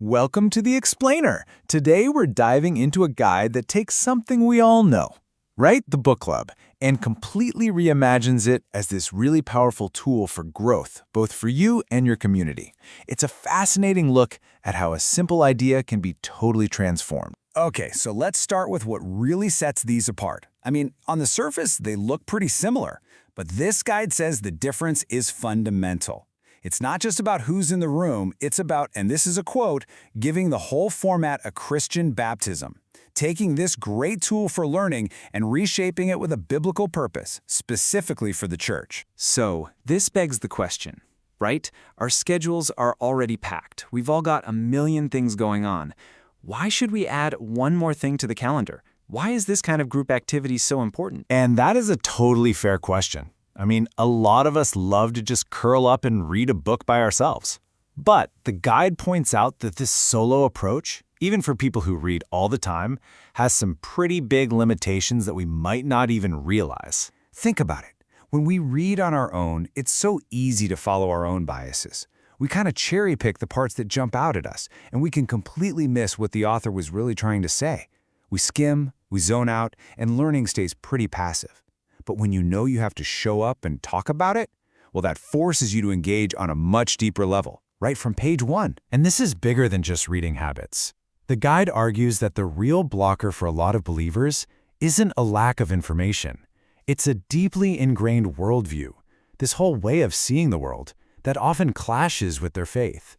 Welcome to the Explainer. Today we're diving into a guide that takes something we all know, right? The book club, and completely reimagines it as this really powerful tool for growth, both for you and your community. It's a fascinating look at how a simple idea can be totally transformed. Okay, so let's start with what really sets these apart. I mean, on the surface, they look pretty similar, but this guide says the difference is fundamental. It's not just about who's in the room, it's about, and this is a quote, giving the whole format a Christian baptism, taking this great tool for learning and reshaping it with a biblical purpose, specifically for the church. So, this begs the question, right? Our schedules are already packed. We've all got a million things going on. Why should we add one more thing to the calendar? Why is this kind of group activity so important? And that is a totally fair question. I mean, a lot of us love to just curl up and read a book by ourselves. But the guide points out that this solo approach, even for people who read all the time, has some pretty big limitations that we might not even realize. Think about it. When we read on our own, it's so easy to follow our own biases. We kind of cherry pick the parts that jump out at us, and we can completely miss what the author was really trying to say. We skim, we zone out, and learning stays pretty passive. But when you know you have to show up and talk about it, well, that forces you to engage on a much deeper level, right from page 1. And this is bigger than just reading habits. The guide argues that the real blocker for a lot of believers isn't a lack of information. It's a deeply ingrained worldview, this whole way of seeing the world that often clashes with their faith.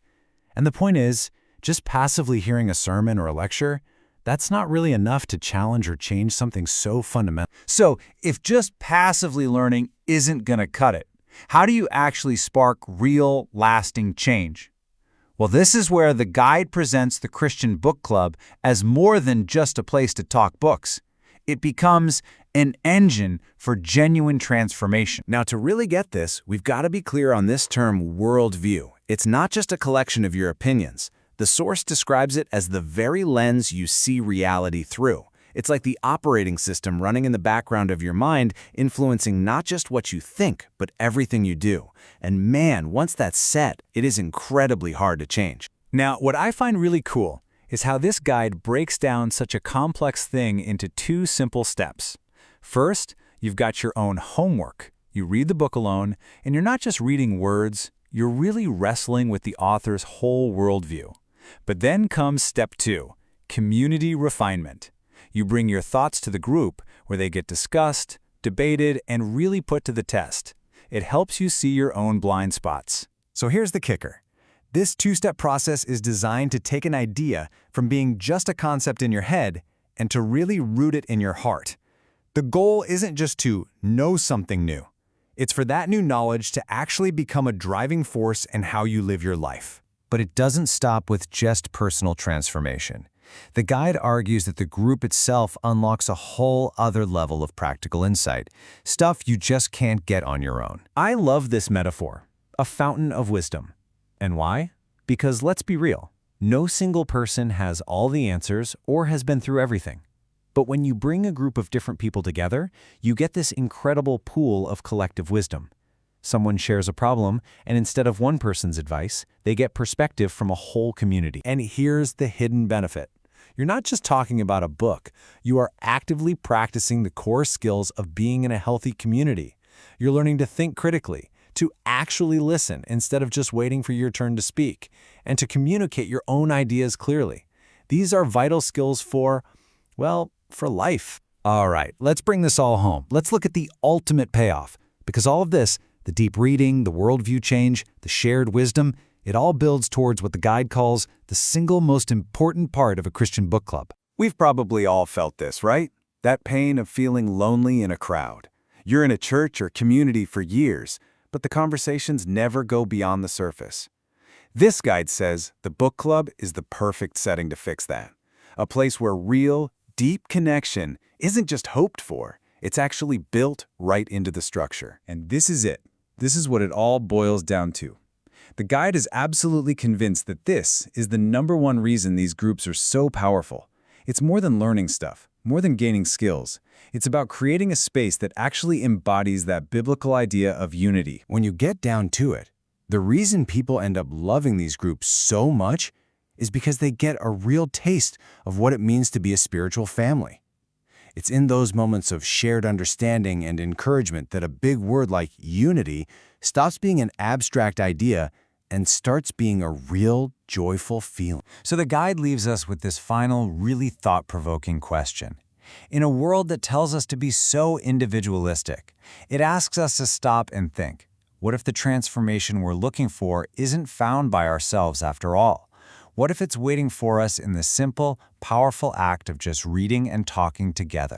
And the point is, just passively hearing a sermon or a lecture, that's not really enough to challenge or change something so fundamental. So, if just passively learning isn't going to cut it, how do you actually spark real, lasting change? Well, this is where the guide presents the Christian Book Club as more than just a place to talk books. It becomes an engine for genuine transformation. Now, to really get this, we've got to be clear on this term worldview. It's not just a collection of your opinions. The source describes it as the very lens you see reality through. It's like the operating system running in the background of your mind, influencing not just what you think, but everything you do. And man, once that's set, it is incredibly hard to change. Now, what I find really cool is how this guide breaks down such a complex thing into 2 simple steps. First, you've got your own homework. You read the book alone, and you're not just reading words, you're really wrestling with the author's whole worldview. But then comes step 2, community refinement. You bring your thoughts to the group where they get discussed, debated, and really put to the test. It helps you see your own blind spots. So here's the kicker. This 2-step process is designed to take an idea from being just a concept in your head and to really root it in your heart. The goal isn't just to know something new. It's for that new knowledge to actually become a driving force in how you live your life. But it doesn't stop with just personal transformation. The guide argues that the group itself unlocks a whole other level of practical insight, stuff you just can't get on your own. I love this metaphor, a fountain of wisdom. And why? Because let's be real, no single person has all the answers or has been through everything. But when you bring a group of different people together, you get this incredible pool of collective wisdom. Someone shares a problem, and instead of one person's advice, they get perspective from a whole community. And here's the hidden benefit. You're not just talking about a book. You are actively practicing the core skills of being in a healthy community. You're learning to think critically, to actually listen instead of just waiting for your turn to speak, and to communicate your own ideas clearly. These are vital skills for life. All right, let's bring this all home. Let's look at the ultimate payoff, because all of this, the deep reading, the worldview change, the shared wisdom, it all builds towards what the guide calls the single most important part of a Christian book club. We've probably all felt this, right? That pain of feeling lonely in a crowd. You're in a church or community for years, but the conversations never go beyond the surface. This guide says the book club is the perfect setting to fix that. A place where real, deep connection isn't just hoped for, it's actually built right into the structure. And this is it. This is what it all boils down to. The guide is absolutely convinced that this is the #1 reason these groups are so powerful. It's more than learning stuff, more than gaining skills. It's about creating a space that actually embodies that biblical idea of unity. When you get down to it, the reason people end up loving these groups so much is because they get a real taste of what it means to be a spiritual family. It's in those moments of shared understanding and encouragement that a big word like unity stops being an abstract idea and starts being a real, joyful feeling. So the guide leaves us with this final, really thought-provoking question. In a world that tells us to be so individualistic, it asks us to stop and think, what if the transformation we're looking for isn't found by ourselves after all? What if it's waiting for us in the simple, powerful act of just reading and talking together?